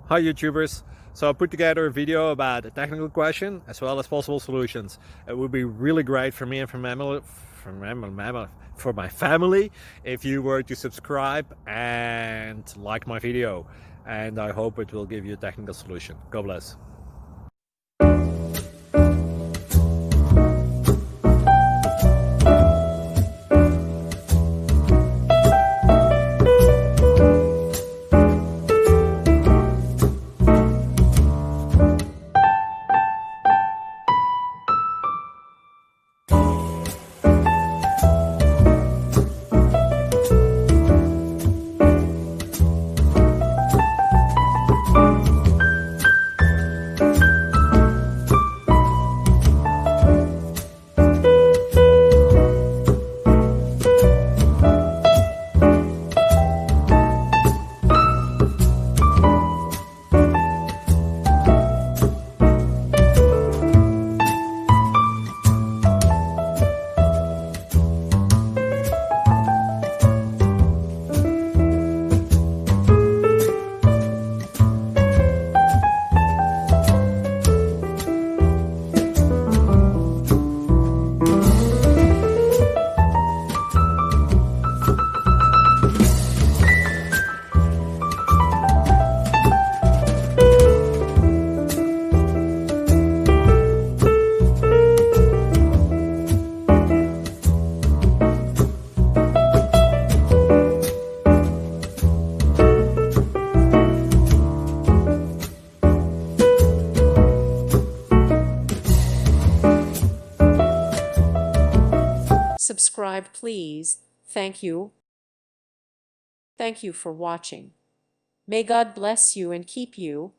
Hi YouTubers! So I put together a video about a technical question as well as possible solutions. It would be really great for me and for my family if you were to subscribe and like my video, and I hope it will give you a technical solution. God bless. Subscribe, please. Thank you. Thank you for watching. May God bless you and keep you.